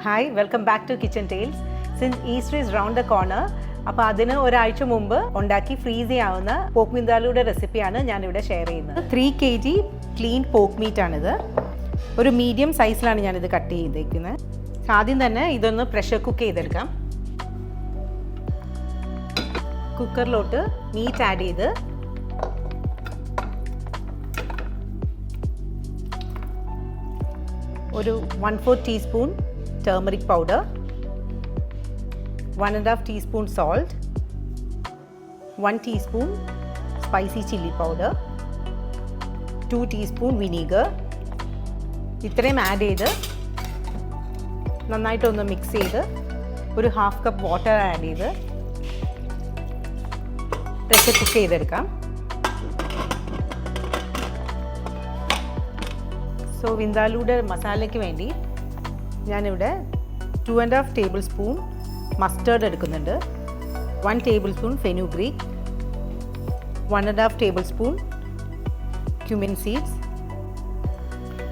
Hi, welcome back to Kitchen Tales. Since Easter is round the corner, അപ്പോൾ അതിന് ഒരാഴ്ച മുമ്പ് ഉണ്ടാക്കി ഫ്രീസ് ചെയ്യാവുന്ന പോർക്ക് വിന്താലൂടെ റെസിപ്പിയാണ് ഞാനിവിടെ ഷെയർ ചെയ്യുന്നത്. 3 kg ക്ലീൻ പോർക്ക് മീറ്റ് ആണിത്. ഒരു മീഡിയം സൈസിലാണ് ഞാനിത് കട്ട് ചെയ്തേക്കുന്നത്. ആദ്യം തന്നെ ഇതൊന്ന് പ്രഷർ കുക്ക് ചെയ്തെടുക്കാം. കുക്കറിലോട്ട് മീറ്റ് ആഡ് ചെയ്ത് ഒരു 1/4 teaspoon turmeric powder, 1.5 teaspoon salt, 1 teaspoon spicy chilli powder, 2 teaspoon vinegar. ഇത്രയും ആഡ് ചെയ്ത് നന്നായിട്ടൊന്ന് മിക്സ് ചെയ്ത് ഒരു 1/2 കപ്പ് വാട്ടർ ആഡ് ചെയ്ത് പ്രഷർ കുക്ക് ചെയ്തെടുക്കാം. സോ വിന്താലൂടെ മസാലയ്ക്ക് വേണ്ടി ഞാനിവിടെ 2.5 ടേബിൾ സ്പൂൺ മസ്റ്റേർഡ് എടുക്കുന്നുണ്ട്, 1 table spoon fenugreek, 1.5 table spoon cumin seeds.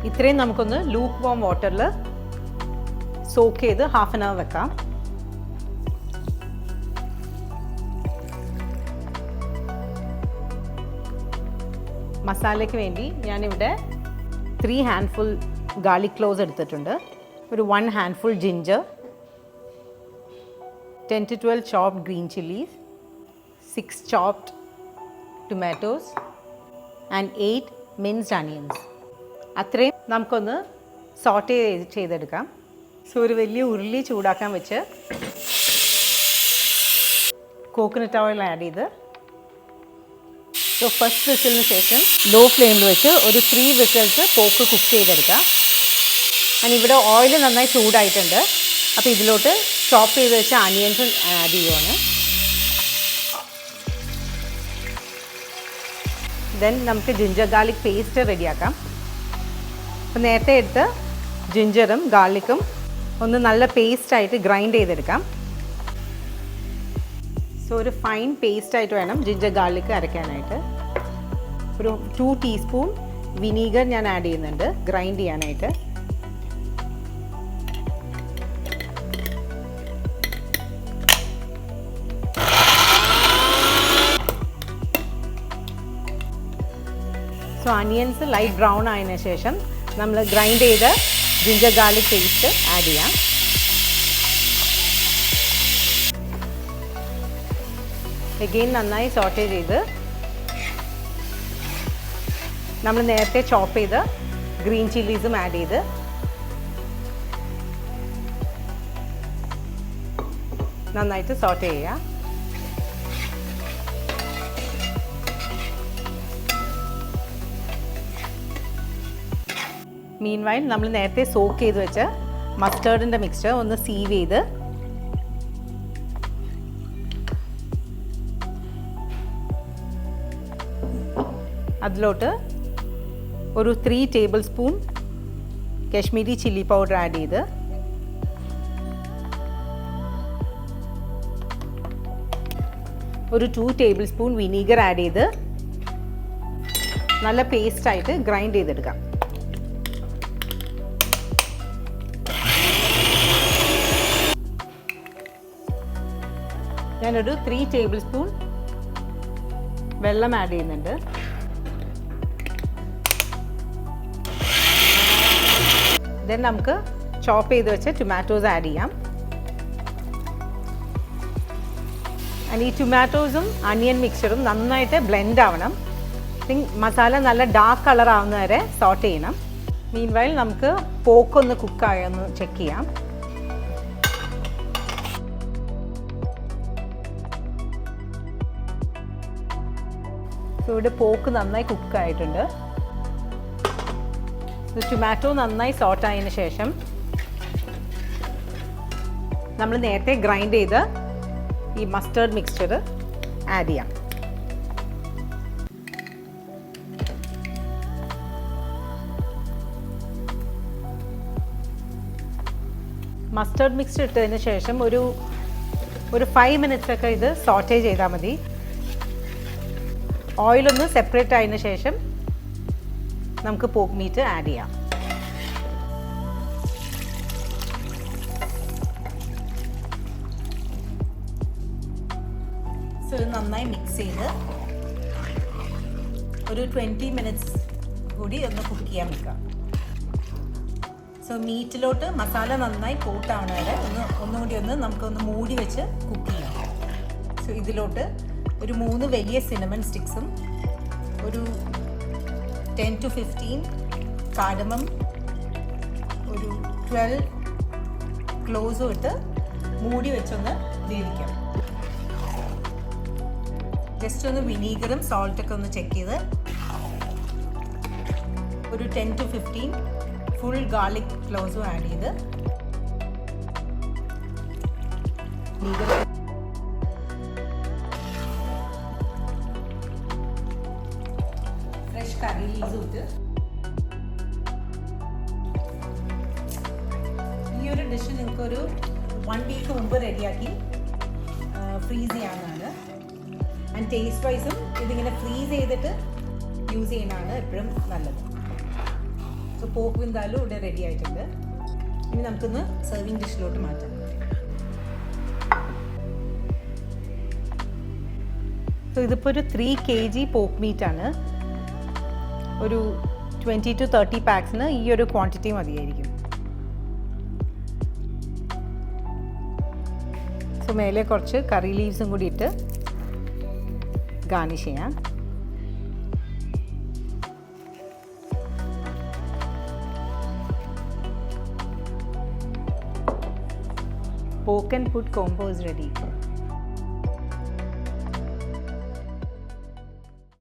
ഇത്രയും നമുക്കൊന്ന് ലൂക്ക് വാം വാട്ടറിൽ സോക്ക് ചെയ്ത് 1/2 hour വെക്കാം. മസാലയ്ക്ക് വേണ്ടി ഞാനിവിടെ 3 handful garlic cloves എടുത്തിട്ടുണ്ട്, ഒരു 1 handful ginger, 10 to 12 chopped green chillies, 6 chopped tomatoes and 8 minced onions. അത്രയും നമുക്കൊന്ന് സോട്ടേ ചെയ്തെടുക്കാം. സോ ഒരു വലിയ ഉരുളി ചൂടാക്കാൻ വെച്ച് കോക്കനട്ട് ഓയിൽ ആഡ് ചെയ്ത് സോ ഫസ്റ്റ് വിസിലിന് ശേഷം ലോ ഫ്ലെയിമിൽ വെച്ച് ഒരു 3 വിസിൽസ് പോക്ക് കുക്ക് ചെയ്തെടുക്കാം. ഞാൻ ഇവിടെ ഓയിൽ നന്നായി ചൂടായിട്ടുണ്ട്. അപ്പോൾ ഇതിലോട്ട് ചോപ്പ് ചെയ്ത് വെച്ച അനിയൻസ് ആഡ് ചെയ്യുവാണ്. ദെൻ നമുക്ക് ജിഞ്ചർ ഗാർലിക് പേസ്റ്റ് റെഡിയാക്കാം. അപ്പോൾ നേരത്തെ എടുത്ത് ജിഞ്ചറും ഗാർലിക്കും ഒന്ന് നല്ല പേസ്റ്റായിട്ട് ഗ്രൈൻഡ് ചെയ്തെടുക്കാം. സോ ഒരു ഫൈൻ പേസ്റ്റായിട്ട് വേണം ജിഞ്ചർ ഗാർലിക്ക് അരയ്ക്കാനായിട്ട്. ഒരു 2 ടീസ്പൂൺ വിനീഗർ ഞാൻ ആഡ് ചെയ്യുന്നുണ്ട് ഗ്രൈൻഡ് ചെയ്യാനായിട്ട്. സോ അനിയൻസ് ലൈറ്റ് ബ്രൗൺ ആയതിനു ശേഷം നമ്മൾ ഗ്രൈൻഡ് ചെയ്ത ജിഞ്ചർ ഗാർലിക് പേസ്റ്റ് ആഡ് ചെയ്യാം. എഗെയിൻ നന്നായി സോട്ടേ ചെയ്ത് നമ്മൾ നേരത്തെ ചോപ്പ് ചെയ്ത് ഗ്രീൻ ചില്ലീസും ആഡ് ചെയ്ത് നന്നായിട്ട് സോട്ടേ ചെയ്യാം. മീൻവൈൽ നമ്മൾ നേരത്തെ സോക്ക് ചെയ്ത് വെച്ച മസ്റ്റേർഡിൻ്റെ മിക്സ്ചർ ഒന്ന് സീവ് ചെയ്ത് അതിലോട്ട് ഒരു 3 table spoon Kashmiri chilli powder add ചെയ്ത് ഒരു 2 ടേബിൾ സ്പൂൺ വിനീഗർ ആഡ് ചെയ്ത് നല്ല പേസ്റ്റായിട്ട് ഗ്രൈൻഡ് ചെയ്തെടുക്കാം. ഞാനൊരു 3 ടേബിൾ സ്പൂൺ വെള്ളം ആഡ് ചെയ്യുന്നുണ്ട്. ദെൻ നമുക്ക് ചോപ്പ് ചെയ്ത് വെച്ച് ടൊമാറ്റോസ് ആഡ് ചെയ്യാം. ഈ ടൊമാറ്റോസും അനിയൻ മിക്സ്ചറും നന്നായിട്ട് ബ്ലെൻഡ് ആവണം. മസാല നല്ല ഡാർക്ക് കളർ ആവുന്ന വരെ സോട്ട് ചെയ്യണം. മീൻവൈൽ നമുക്ക് പോക്കൊന്ന് കുക്കായൊന്ന് ചെക്ക് ചെയ്യാം. സോ ഇവിടെ പോക്ക് നന്നായി കുക്കായിട്ടുണ്ട്. ടൊമാറ്റോ നന്നായി സോട്ടായതിന് ശേഷം നമ്മൾ നേരത്തെ ഗ്രൈൻഡ് ചെയ്ത ഈ മസ്റ്റേർഡ് മിക്സ്ചർ ആഡ് ചെയ്യാം. മസ്റ്റേർഡ് മിക്സ്ചർ ഇട്ടതിന് ശേഷം ഒരു 5 minutes ഒക്കെ ഇത് സോട്ടേ ചെയ്താൽ മതി. ഓയിലൊന്ന് സെപ്പറേറ്റ് ആയതിനു ശേഷം നമുക്ക് പോർക്ക് മീറ്റ് ആഡ് ചെയ്യാം. നന്നായി മിക്സ് ചെയ്ത് ഒരു 20 മിനിറ്റ്സ് കൂടി ഒന്ന് കുക്ക് ചെയ്യാൻ വെക്കാം. സോ മീറ്റിലോട്ട് മസാല നന്നായി കോട്ടാവണ വരെ ഒന്നുകൂടി നമുക്കൊന്ന് മൂടി വെച്ച് കുക്ക് ചെയ്യാം. സോ ഇതിലോട്ട് ഒരു 3 വലിയ സിനമൺ സ്റ്റിക്സും ഒരു 10 to 15 cardamom, ഒരു 12 cloves ഇട്ട് മൂടി വെച്ചൊന്ന് വേവിക്കാം. ജസ്റ്റ് ഒന്ന് വിനീഗറും സോൾട്ടൊക്കെ ഒന്ന് ചെക്ക് ചെയ്ത് ഒരു 10 to 15 ഫുൾ ഗാർലിക് ക്ലോവ്സും ആഡ് ചെയ്ത് ഫ്രഷ് കറി ലീവ്സ് ഇട്ട് ഈ ഒരു ഡിഷ് നിങ്ങൾക്കൊരു 1 വീക്ക് മുമ്പ് റെഡിയാക്കി ഫ്രീസ് ചെയ്യാവുന്നതാണ്. ആൻഡ് ടേസ്റ്റ് വൈസും ഇതിങ്ങനെ ഫ്രീസ് ചെയ്തിട്ട് യൂസ് ചെയ്യുന്നതാണ് എപ്പോഴും നല്ലത്. സോ പോർക്ക് വിന്ദാലു ഇവിടെ റെഡി ആയിട്ടുണ്ട്. ഇനി നമുക്കൊന്ന് സെർവിങ് ഡിഷിലോട്ട് മാറ്റാം. സോ ഇതിപ്പോൾ ഒരു 3 kg പോർക്ക് മീറ്റാണ്. ഒരു 20 to 30 പാക്സിന് ഈ ഒരു ക്വാണ്ടിറ്റി മതിയായിരിക്കും. സോ മേലെ കുറച്ച് കറി ലീവ്സും കൂടി ഇട്ട് ഗാർണിഷ് ചെയ്യാം. Pork and food combo is ready.